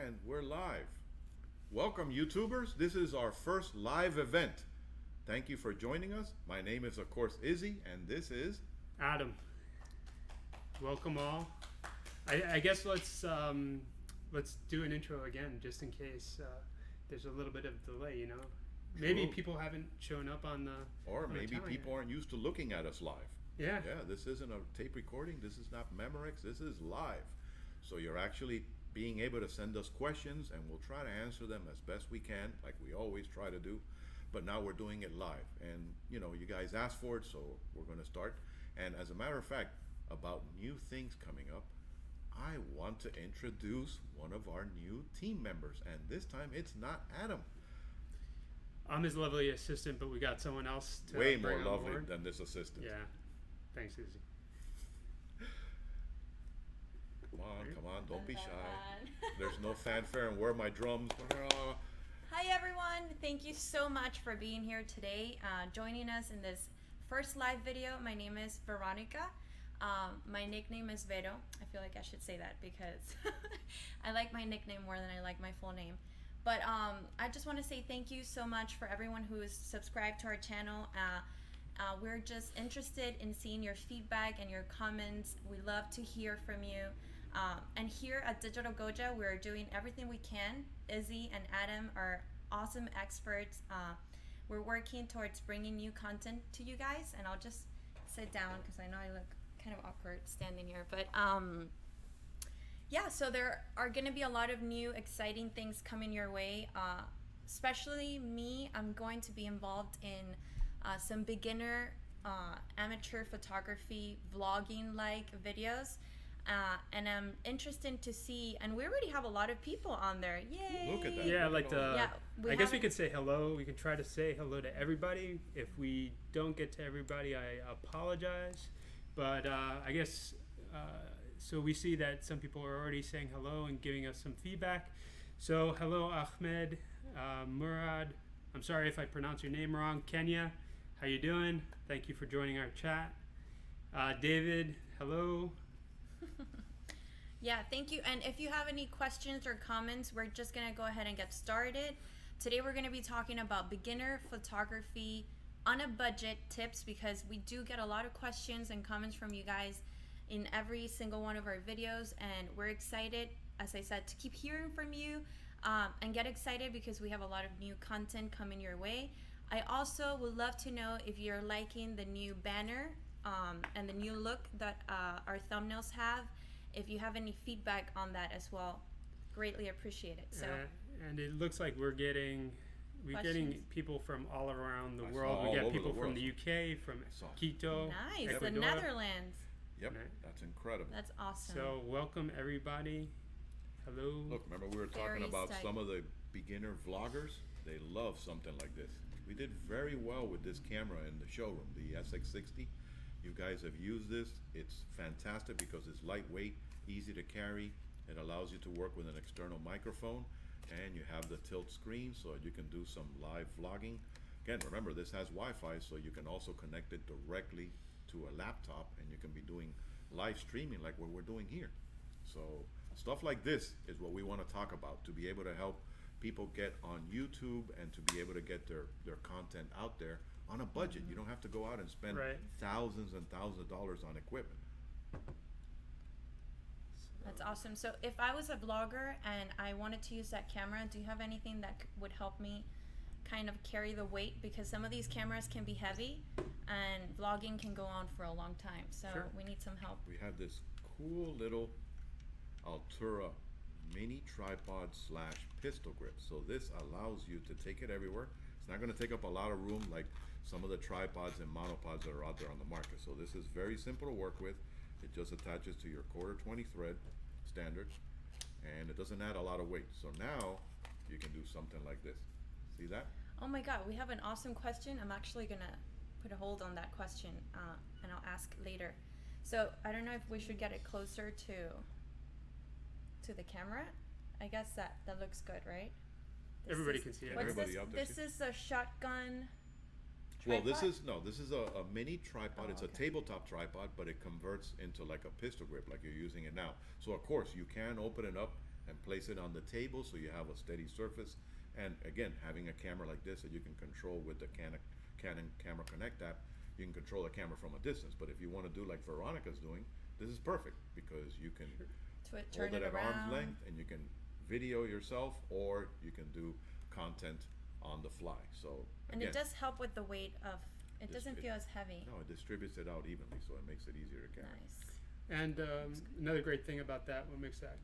And we're live. Welcome, YouTubers. This is our first live event. Thank you for joining us. My name is, of course, Izzy, and this is Adam. Welcome all. I guess let's do an intro again, just in case there's a little bit of delay. You know, maybe True. people haven't shown up on the Or on the maybe channel people yet. aren't used to looking at us live. Yeah. Yeah, this isn't a tape recording. This is not Memorex. This is live. So you're actually being able to send us questions, and we'll try to answer them as best we can, like we always try to do. But now we're doing it live. And, you know, you guys asked for it, so we're going to start. And as a matter of fact, about new things coming up, I want to introduce one of our new team members. And this time it's not Adam. I'm his lovely assistant, but we got someone else to Way bring more on lovely board. than this assistant. Yeah. Thanks, Izzy. Come on, don't be shy. There's no fanfare, and where are my drums? Hi everyone, thank you so much for being here today, joining us in this first live video. My name is Veronica. My nickname is Vero. I feel like I should say that because I like my nickname more than I like my full name. But I just want to say thank you so much for everyone who is subscribed to our channel. We're just interested in seeing your feedback and your comments. We love to hear from you. And here at Digital Goja, we're doing everything we can. Izzy and Adam are awesome experts. We're working towards bringing new content to you guys. And I'll just sit down because I know I look kind of awkward standing here. But yeah, so there are going to be a lot of new exciting things coming your way. Especially me, I'm going to be involved in some beginner amateur photography vlogging like videos. And I'm interested to see, and we already have a lot of people on there. Yay! Look at that. Yeah, like Yeah, I guess we could say hello. We can try to say hello to everybody. If we don't get to everybody, I apologize. But I guess so. We see that some people are already saying hello and giving us some feedback. So hello, Ahmed, Murad. I'm sorry if I pronounce your name wrong. Kenya, how you doing? Thank you for joining our chat. David, hello. Yeah, thank you. And if you have any questions or comments, we're just going to go ahead and get started. Today we're going to be talking about beginner photography on a budget tips, because we do get a lot of questions and comments from you guys in every single one of our videos, and we're excited, as I said, to keep hearing from you, and get excited because we have a lot of new content coming your way. I also would love to know if you're liking the new banner and the new look that our thumbnails have. If you have any feedback on that as well, greatly appreciate it. So and it looks like we're getting people from all around the world. We got people from the UK, from Quito, nice, Ecuador. the Netherlands. Yep, that's incredible. That's awesome. So welcome everybody. Hello. Look, remember we were talking Very about psyched. some of the beginner vloggers? They love something like this. We did very well with this camera in the showroom, the SX60. You guys have used this. It's fantastic because it's lightweight, easy to carry. It allows you to work with an external microphone, and you have the tilt screen so you can do some live vlogging. Again, remember this has Wi-Fi, so you can also connect it directly to a laptop, and you can be doing live streaming like what we're doing here. So stuff like this is what we want to talk about, to be able to help people get on YouTube and to be able to get their content out there on a budget. You don't have to go out and spend thousands and thousands of dollars on equipment. That's awesome. So if I was a vlogger and I wanted to use that camera, do you have anything that would help me kind of carry the weight? Because some of these cameras can be heavy and vlogging can go on for a long time. So we need some help. We have this cool little Altura mini tripod / pistol grip. So this allows you to take it everywhere. It's not going to take up a lot of room like some of the tripods and monopods that are out there on the market. So this is very simple to work with. It just attaches to your 1/4 thread standard, and it doesn't add a lot of weight. So now you can do something like this. See that? Oh my God, we have an awesome question. I'm actually gonna put a hold on that question, and I'll ask later. So I don't know if we should get it closer to the camera. I guess that looks good, right? Everybody can see it. What's Everybody this? out there This see? is a shotgun Well, tripod? this is a mini tripod. Oh, It's a okay. tabletop tripod, but it converts into like a pistol grip, like you're using it now. So of course you can open it up and place it on the table so you have a steady surface. And again, having a camera like this that you can control with the Canon Camera Connect app, you can control the camera from a distance. But if you want to do like Veronica's doing, this is perfect because you can Turn hold it it at arm's around. length and you can video yourself, or you can do content on the fly. So And again, it does help with the weight of. It This- doesn't it- feel as heavy. no, it distributes it out evenly, so it makes it easier to carry. Nice. And another great thing about that, what makes that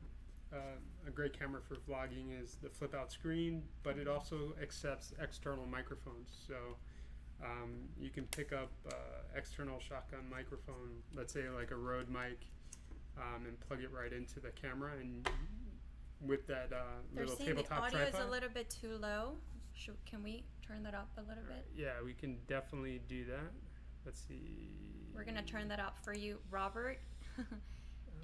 a great camera for vlogging, is the flip out screen, but it also accepts external microphones. So you can pick up external shotgun microphone, let's say like a Rode mic, and plug it right into the camera. And with that They're little saying the tabletop audio tripod, is a little bit too low. Can we turn that up a little bit? yeah, we can definitely do that. Let's see. We're gonna turn that up for you, Robert.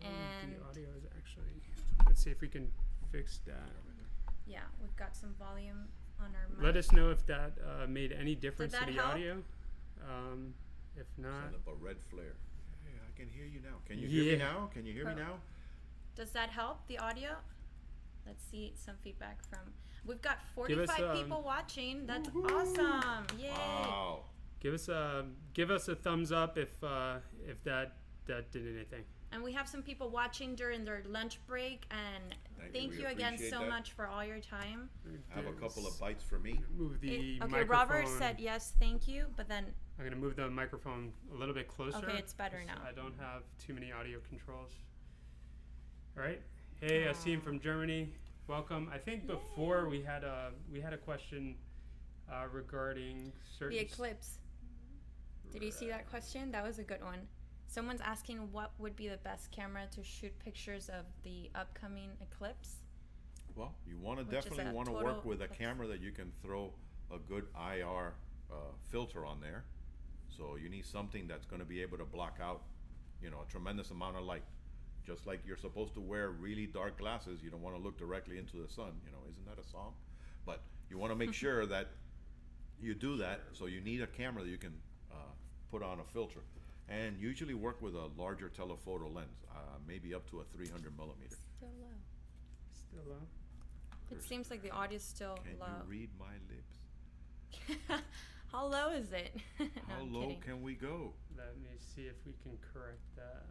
And the audio is actually. Let's see if we can fix that. yeah, we've got some volume on our mic. Let us know if that made any difference to that the help? audio. If not, Send up a red flare. Hey, I can hear you now. Can you hear me Yeah. now? Can you hear me Per- now? Does that help the audio? Let's see some feedback from. We've got Give us, 45 people watching. That's woohoo. awesome! Yay! Wow. give us a thumbs up if that did anything. And we have some people watching during their lunch break. And thank We you again appreciate so that. much for all your time. Have a couple of bites for me. Move the Okay, microphone. Robert said yes, thank you, but then I'm gonna move the microphone a little bit closer. okay, it's better so now. I don't have too many audio controls. All right. Hey, Asim from Germany. Welcome. I think before we had a question regarding certain The eclipse. Did you see that question? That was a good one. Someone's asking what would be the best camera to shoot pictures of the upcoming eclipse. Well, you want to Which is definitely a want to total work with a eclipse. camera that you can throw a good IR filter on there. So you need something that's going to be able to block out, a tremendous amount of light. Just like you're supposed to wear really dark glasses, you don't want to look directly into the sun. Isn't that a song? But you want to make sure that you do that. So you need a camera that you can put on a filter, and usually work with a larger telephoto lens, maybe up to a 300 millimeter. Still low. Still low. It seems like the audio's still Can low. you read my lips? How low is it? No, How I'm low kidding. can we go? Let me see if we can correct that.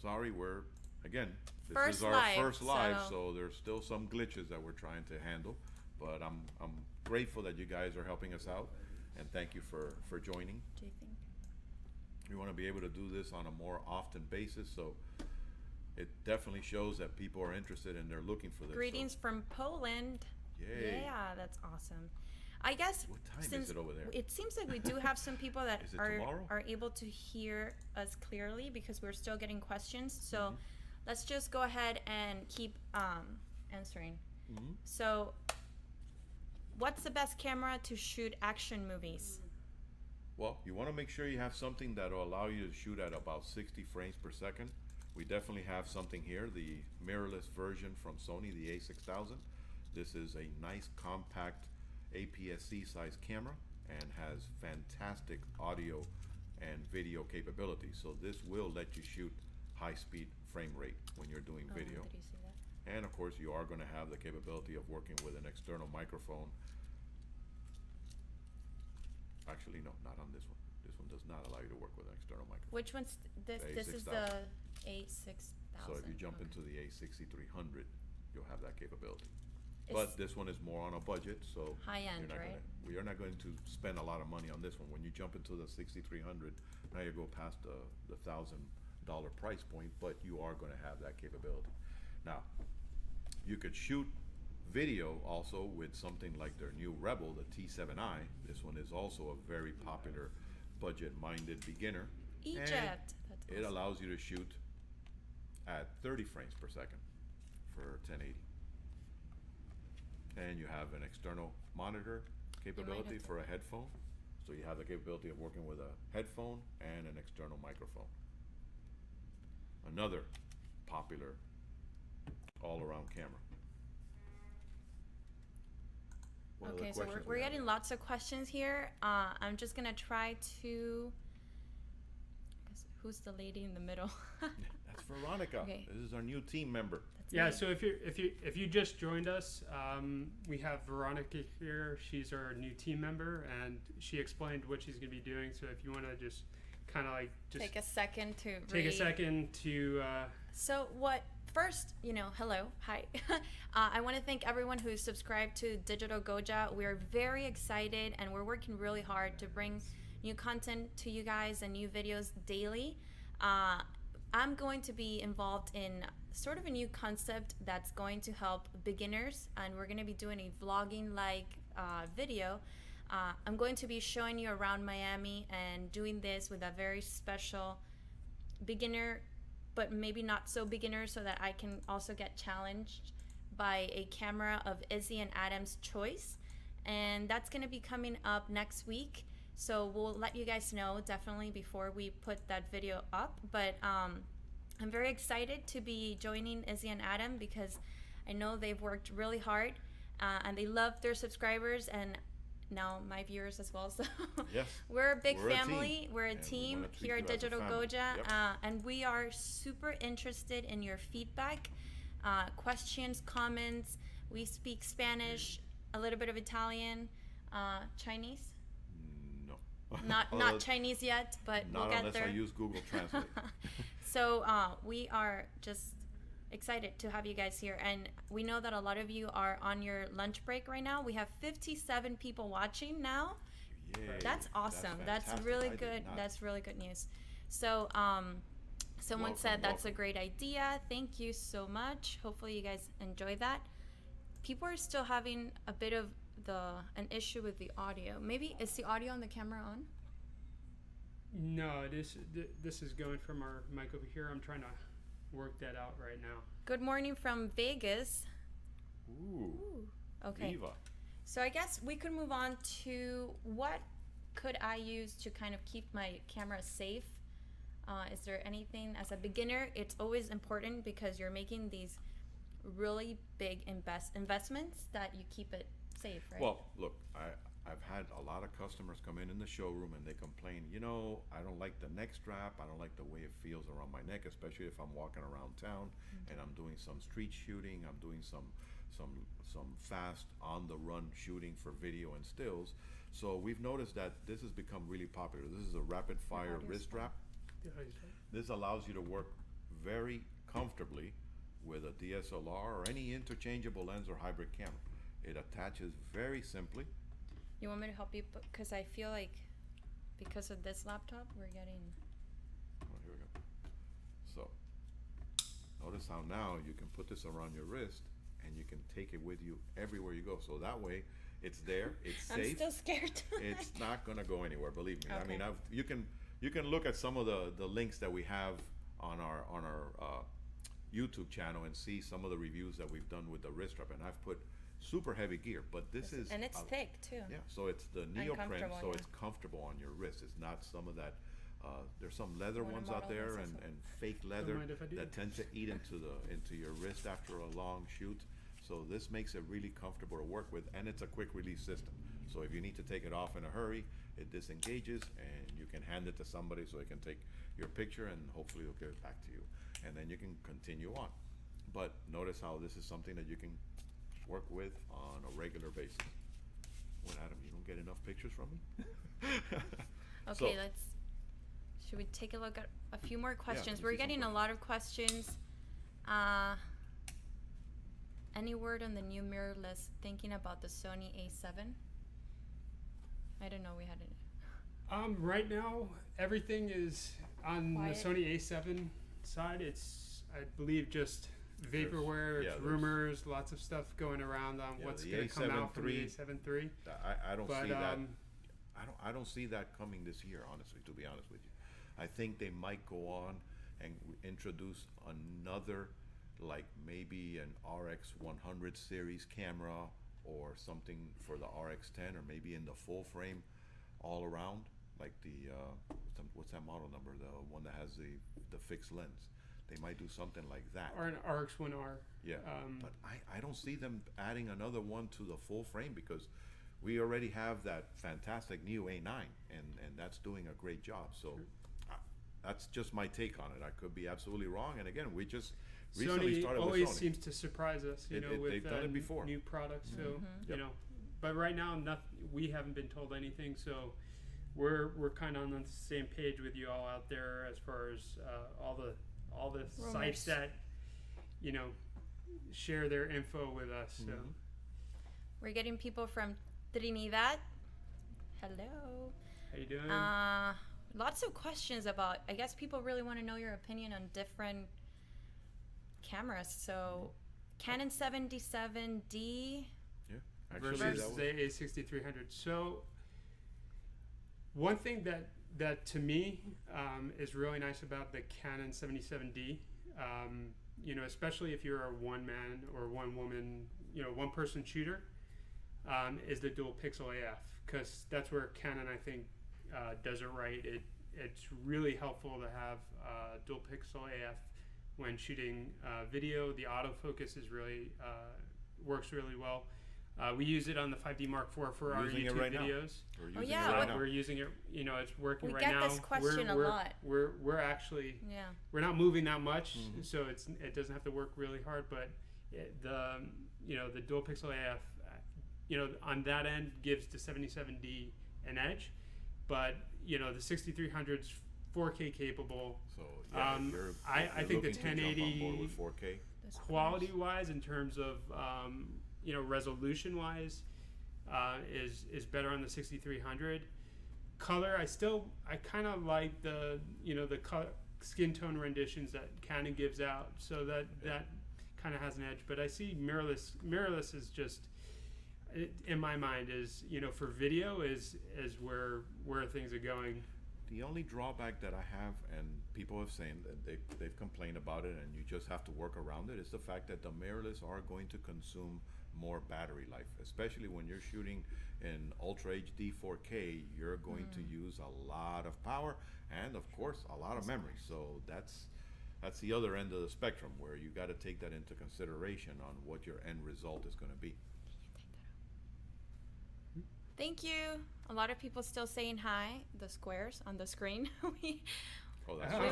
Sorry, this First is our live, first live, so- so there's still some glitches that we're trying to handle. But I'm grateful that you guys are helping us out, and thank you for joining. Do you think? We want to be able to do this on a more often basis, so it definitely shows that people are interested and they're looking for this. so- Greetings from Poland. Yay. Yeah, that's awesome. I guess What time is since it over there? it seems like we do have some people that Is it are tomorrow? able to hear us clearly because we're still getting questions. So Mm-hmm. let's just go ahead and keep answering. Mhm. So, what's the best camera to shoot action movies? Well, you want to make sure you have something that will allow you to shoot at about 60 frames per second. We definitely have something here, the mirrorless version from Sony, the a6000. This is a nice compact APS-C size camera and has fantastic audio and video capabilities. So this will let you shoot high speed frame rate when you're doing video. Did you see that? And of course, you are going to have the capability of working with an external microphone. Actually, no, not on this one. This one does not allow you to work with an external microphone. Which one's this? The This is the A6000. So if you jump into the A6300, you'll have that capability. It's But this one is more on a budget, so high end, right? we are not going to spend a lot of money on this one. When you jump into the 6300, now you go past the $1,000 price point, but you are going to have that capability. Now, you could shoot video also with something like their new Rebel, the T7i. This one is also a very popular budget-minded beginner. Egypt. And That's it awesome. allows you to shoot at 30 frames per second for 1080. And you have an external monitor capability have to- for a headphone. So you have the capability of working with a headphone and an external microphone. Another popular all-around camera. What other Okay, so questions we're we have? getting lots of questions here. I'm just gonna try to. Who's the lady in the middle? That's Veronica. Okay. This is our new team member. That's Yeah, me. so if you just joined us, we have Veronica here. She's our new team member, and she explained what she's going to be doing. So if you want to just kind of like just Take a second to take a read. second to So what? First, hello, hi. I want to thank everyone who's subscribed to Digital Goja. We're very excited, and we're working really hard to bring new content to you guys and new videos daily. I'm going to be involved in sort of a new concept that's going to help beginners, and we're going to be doing a vlogging-like video. I'm going to be showing you around Miami and doing this with a very special beginner, but maybe not so beginner, so that I can also get challenged by a camera of Izzy and Adam's choice. And that's going to be coming up next week. So we'll let you guys know definitely before we put that video up. But I'm very excited to be joining Izzy and Adam because I know they've worked really hard and they love their subscribers and now my viewers as well. So Yes. we're a big We're a family. team. We're a And we team wanna treat here you at as a Digital family. Goja, Yep. and we are super interested in your feedback, questions, comments. We speak Spanish, a little bit of Italian, Chinese. No. Not Chinese yet, but we'll Not get unless there. I use Google Translate. So we are just excited to have you guys here, and we know that a lot of you are on your lunch break right now. We have 57 people watching now. Yay. That's awesome. That's fantastic. really I did good. not- That's really good news. So someone Welcome, said that's a welcome. great idea. Thank you so much. Hopefully you guys enjoy that. People are still having a bit of an issue with the audio. Maybe is the audio on the camera on? no, this is going from our mic over here. I'm trying to work that out right now. Good morning from Vegas. Ooh. Okay. Viva. So I guess we could move on to what could I use to kind of keep my camera safe? Is there anything as a beginner? It's always important because you're making these really big investments that you keep it safe, right? Well, look, I've had a lot of customers come in the showroom and they complain, I don't like the neck strap. I don't like the way it feels around my neck, especially if I'm walking around town and I'm doing some street shooting. I'm doing some fast on the run shooting for video and stills. So we've noticed that this has become really popular. This is a rapid fire audio's wrist strap. The audio's fine. This allows you to work very comfortably with a DSLR or any interchangeable lens or hybrid camera. It attaches very simply. You want me to help you? Because I feel like because of this laptop, we're getting... Oh, here we go. So, notice how now you can put this around your wrist and you can take it with you everywhere you go. So that way, it's there, it's safe. I'm still scared. It's not gonna go anywhere, believe me. I Okay. mean, you can look at some of the links that we have on our YouTube channel and see some of the reviews that we've done with the wrist strap. And I've put super heavy gear, but this is And it's thick, too. Yeah, so it's the neoprene, comfortable, so yeah. it's comfortable on your wrist. It's not some of that. There's some leather Wanna ones out model there this and, as well? and fake leather mind if I do? that tend to eat into your wrist after a long shoot. So this makes it really comfortable to work with, and it's a quick release system. So if you need to take it off in a hurry, it disengages and you can hand it to somebody so they can take your picture and hopefully they'll give it back to you. And then you can continue on. But notice how this is something that you can work with on a regular basis. What, Adam, you don't get enough pictures from me? Okay, So- should we take a look at a few more questions? let's We're see some getting a lot of questions. Any word on the new mirrorless? Thinking about the Sony A7? I don't know. We had it. Right now, everything is on Quiet. the Sony A7 side. It's, I believe, just vaporware, yeah, it's there's- rumors, lots of stuff going around on Yeah, what's the going to come out from the A7 A7 III. I don't But see that. I don't see that coming this year, honestly, to be honest with you. I think they might go on and introduce another, like maybe an RX 100 series camera or something for the RX 10, or maybe in the full frame all around, like the what's that model number? The one that has the fixed lens. They might do something like that. Or an RX1R. Yeah, but I don't see them adding another one to the full frame because we already have that fantastic new A9 and that's doing a great job. So That's just my take on it. I could be absolutely wrong. And again, we just recently Sony started always with Sony. seems to surprise us, with they've done it before. new products. So Yep. but right now, we haven't been told anything. So we're kind of on the same page with you all out there as far as all the sites that share their info with us. So We're getting people from Trinidad. Hello. how you doing? Lots of questions about, I guess people really want to know your opinion on different cameras. So Canon 77D Actually, versus the A6300. So one thing that to me is really nice about the Canon 77D, especially if you're a one man or one woman, one person shooter, is the dual pixel AF, because that's where Canon, I think, does it right. It's really helpful to have dual pixel AF when shooting video. The autofocus is really works really well. We use it on the 5D Mark IV for our using it YouTube right now. videos. We're using it right now. We're using it. It's working We right get now. this question a we're, lot. We're actually we're not moving that much, so it doesn't have to work really hard. But the dual pixel AF, on that end gives the 77D an edge, but the 6300's 4K capable. So I think the looking to jump on board 1080 with 4K. quality wise, in terms of resolution wise, is better on the 6300. Color, I kind of like the skin tone renditions that Canon gives out, so that kind of has an edge. But I see mirrorless is just, in my mind, is for video is where things are going. The only drawback that I have, and people have saying that they've complained about it, and you just have to work around it, is the fact that the mirrorless are going to consume more battery life, especially when you're shooting in Ultra HD 4K. You're going to use a lot of power and, of course, a lot of memory. So that's the other end of the spectrum, where you got to take that into consideration on what your end result is going to be. Thank you. A lot of people still saying hi. The squares on the screen.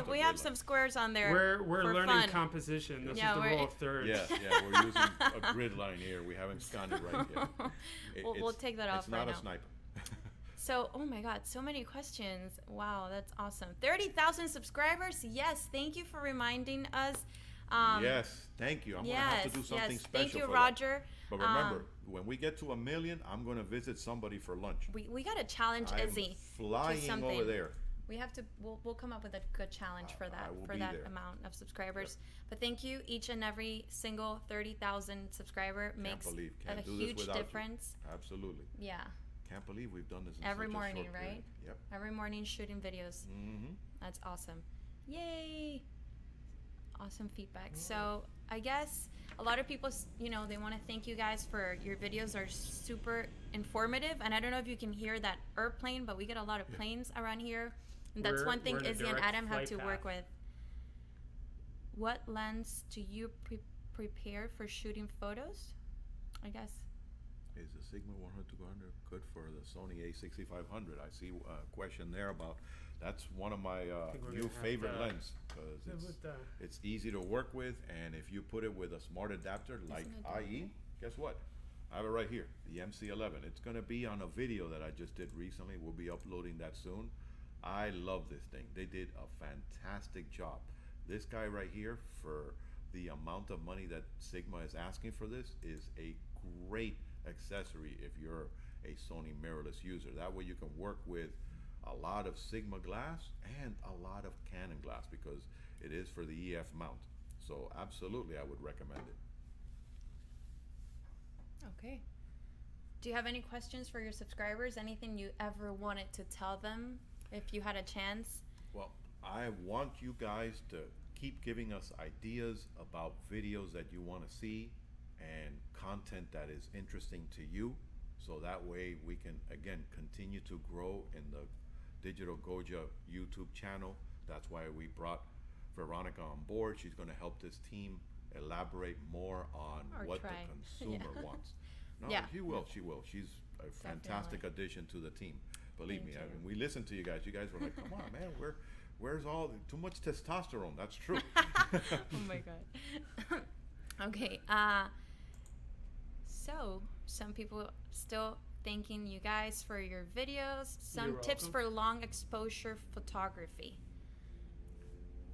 we have some squares on there. We're for learning fun. composition. This is the rule of thirds. Yeah, we're using a grid line here. We haven't scanned it right yet. We'll take that off right now. It's not a sniper. So, oh my God, so many questions. Wow, that's awesome. 30,000 subscribers. Yes, thank you for reminding us. Yes, thank you. I'm going to have to do something special. Thank you, for Roger. That. But remember, when we get to 1 million, I'm going to visit somebody for lunch. We got to challenge Izzy. Flying to something. over there. We have to. We'll come up with a good challenge for that there. amount of subscribers. Yep. But thank you, each and every single 30,000 subscriber makes a huge difference. You. Absolutely. Yeah. Can't believe we've done this in every such morning, a short right? period. Yep. Every morning shooting videos. That's awesome. Yay! Awesome feedback. So I guess a lot of people, they want to thank you guys for your videos are super informative. And I don't know if you can hear that airplane, but we get a lot of planes around here. And that's one thing Izzy and Adam have to work with. What lens do you prepare for shooting photos? I guess. Is the Sigma 100 to 100 good for the Sony A6500? I see a question there about. That's one of my new favorite lenses, because it's easy to work with, and if you put it with a smart adapter like IE, guess what? I have it right here, the MC11. It's going to be on a video that I just did recently. We'll be uploading that soon. I love this thing. They did a fantastic job. This guy right here, for the amount of money that Sigma is asking for this, is a great accessory if you're a Sony mirrorless user. That way you can work with a lot of Sigma glass and a lot of Canon glass, because it is for the EF mount. So absolutely, I would recommend it. Okay. Do you have any questions for your subscribers? Anything you ever wanted to tell them if you had a chance? Well, I want you guys to keep giving us ideas about videos that you want to see and content that is interesting to you, so that way we can, again, continue to grow in the Digital Goja YouTube channel. That's why we brought Veronica on board. She's going to help this team elaborate more on what the consumer wants. No, she will. She's a fantastic addition to the team. Believe me, I mean, we listened to you guys. You guys were like, come on, man, Where's all too much testosterone? That's true. Oh my god. Okay. So some people still thanking you guys for your videos. Some You're tips welcome. for long exposure photography.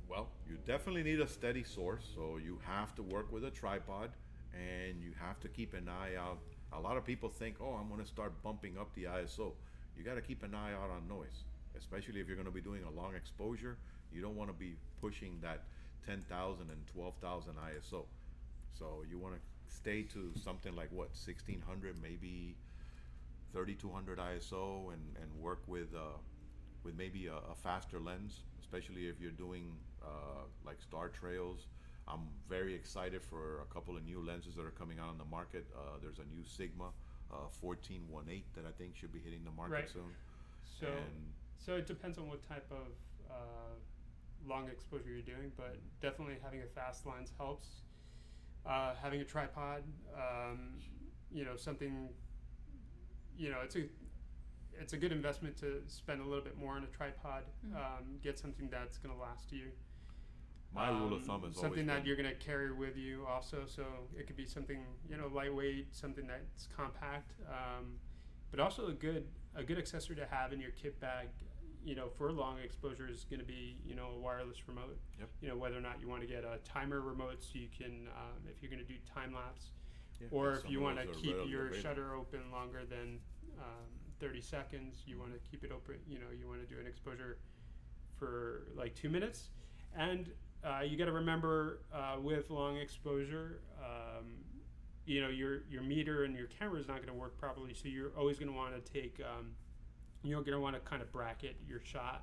Well, you definitely need a steady source, so you have to work with a tripod, and you have to keep an eye out. A lot of people think, oh, I'm going to start bumping up the ISO. You got to keep an eye out on noise, especially if you're going to be doing a long exposure. You don't want to be pushing that 10,000 and 12,000 ISO. So you want to stay to something like what, 1600, maybe 3200 ISO, and work with maybe a faster lens, especially if you're doing like star trails. I'm very excited for a couple of new lenses that are coming out on the market. There's a new Sigma 1418 that I think should be hitting the market Right. soon. So, And so it depends on what type of long exposure you're doing, but definitely having a fast lens helps. Having a tripod, something, it's a good investment to spend a little bit more on a tripod. Get something that's going to last you. my rule of thumb is something always that been, you're going to carry with you also, so it could be something lightweight, something that's compact, but also a good accessory to have in your kit bag for long exposure is going to be a wireless remote. Yep. Whether or not you want to get a timer remote, so you can if you're going to do time lapse, yeah, or and if some you of want to those are keep readily your available. shutter open longer than 30 seconds, you want to keep it open, you want to do an exposure for like 2 minutes. And you got to remember with long exposure, your meter and your camera is not going to work properly, so you're always going to want to take you're going to want to kind of bracket your shot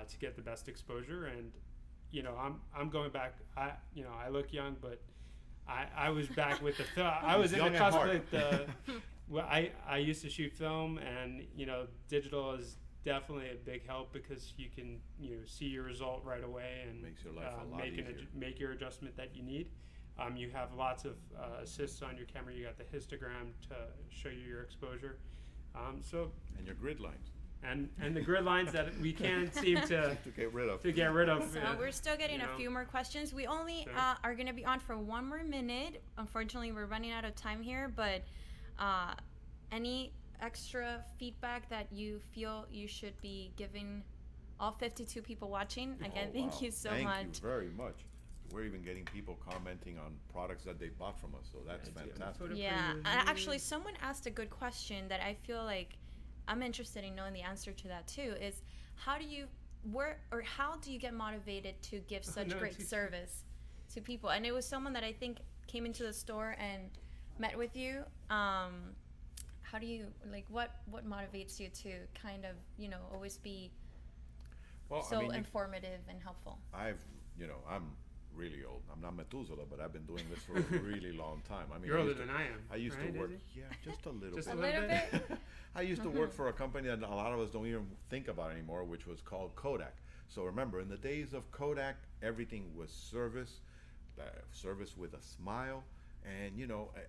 to get the best exposure. And I'm going back. I look young, but I was back with the film. I was in the Young at cusp heart. with the. Well, I used to shoot film, and digital is definitely a big help because you can see your result right away and Makes your life a lot easier. make your adjustment that you need. You have lots of assists on your camera. You got the histogram to show you your exposure. And your grid lines And the grid lines that we can't seem to to get rid of. So we're still getting a few more questions. We only So- are going to be on for 1 more minute. Unfortunately, we're running out of time here, but any extra feedback that you feel you should be giving all 52 people watching? Again, Oh, thank wow. you so Thank much. you very much. We're even getting people commenting on products that they bought from us, so that's fantastic. Yeah, and actually, someone asked a good question that I feel like I'm interested in knowing the answer to that too. Is how do you get motivated to give such great service to people? And it was someone that I think came into the store and met with you. How do you what motivates you to kind of always be Well, so I mean, informative and helpful? I'm really old. I'm not Methuselah, but I've been doing this for a really long time. I mean, You're I older used to- than I am. I used right, to work, Izzy? yeah, just a little Just bit. A little bit. I used to work for a company that a lot of us don't even think about anymore, which was called Kodak. So remember, in the days of Kodak, everything was service with a smile. And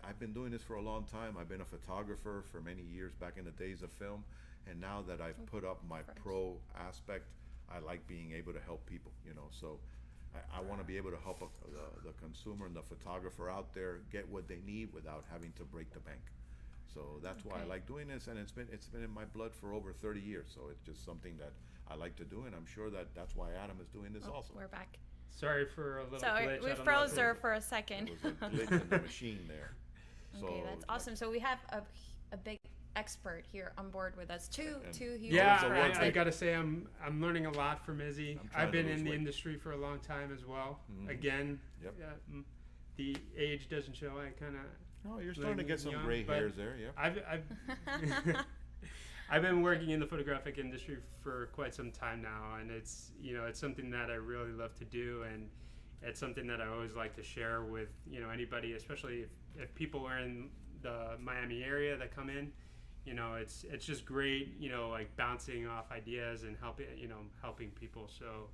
I've been doing this for a long time. I've been a photographer for many years back in the days of film. And now that I've put up my pro aspect, I like being able to help people, so I want to be able to help the consumer and the photographer out there get what they need without having to break the bank. So that's why I like doing this, and it's been in my blood for over 30 years. So it's just something that I like to do, and I'm sure that's why Adam is doing this also. We're back. Sorry for a little Sorry, glitch. we I don't know froze if there it- for a second. There was a glitch in the machine there. So, Okay, that's awesome. So we have a big expert here on board with us. Two huge Yeah, Those are experts. ones I gotta say I'm learning a lot from Izzy. I'm trying I've to been lose in the weight. industry for a long time as well. Mhm. Again, Yep. the age doesn't show. I kind of No, you're starting to get some young, gray but hairs there. Yeah. I've been working in the photographic industry for quite some time now, and it's something that I really love to do, and it's something that I always like to share with anybody, especially if people are in the Miami area that come in. It's just great, like bouncing off ideas and helping people. So,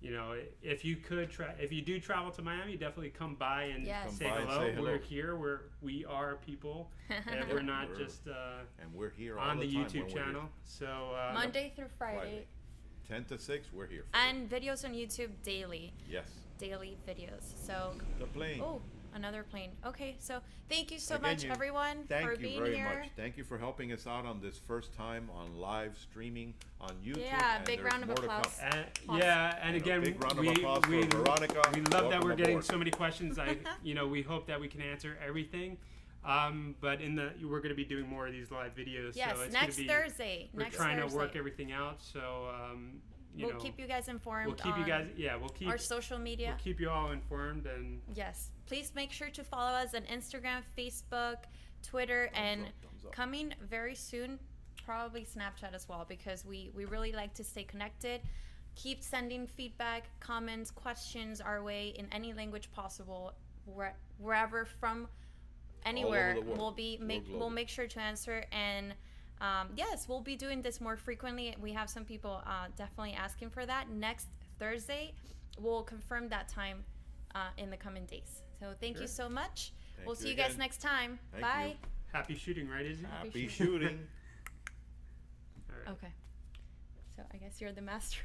if you do travel to Miami, definitely come by and Yes. say Come by and hello. say hello. We're here. We are people, and we're not We're- just And we're here on all the the time when YouTube we're here. channel. So Monday through Friday. 10 to 6, we're here for And videos on YouTube daily. you. Yes. Daily videos. So, The plane. oh, another plane. Okay, so thank you so Again, much, everyone, Thank for you being very here. much. Thank you for helping us out on this first time on live streaming on YouTube. Yeah, and big there's round of more to applause. come. And, Awesome. yeah, and You know, again, big round of we applause for we Veronica. we love that Welcome we're getting aboard. so many questions. We hope that we can answer everything. But we're going to be doing more of these live videos. Yes, so it's next gonna be, Thursday. We're Next trying Thursday. to work everything out. So We'll keep you guys informed. We'll keep you on guys. Yeah, we'll keep our social media. We'll keep you all informed and. Yes, please make sure to follow us on Instagram, Facebook, Twitter, and thumbs up. coming very soon, probably Snapchat as well, because we really like to stay connected. Keep sending feedback, comments, questions our way in any language possible, wherever from anywhere. the world. We'll make sure to answer. And yes, we'll be doing this more frequently. We have some people definitely asking for that. Next Thursday, we'll confirm that time in the coming days. So thank you so much. We'll see you guys again. next time. Thank Bye. you. Happy shooting, right, Izzy? Happy shooting. All right. Okay. So I guess you're the master.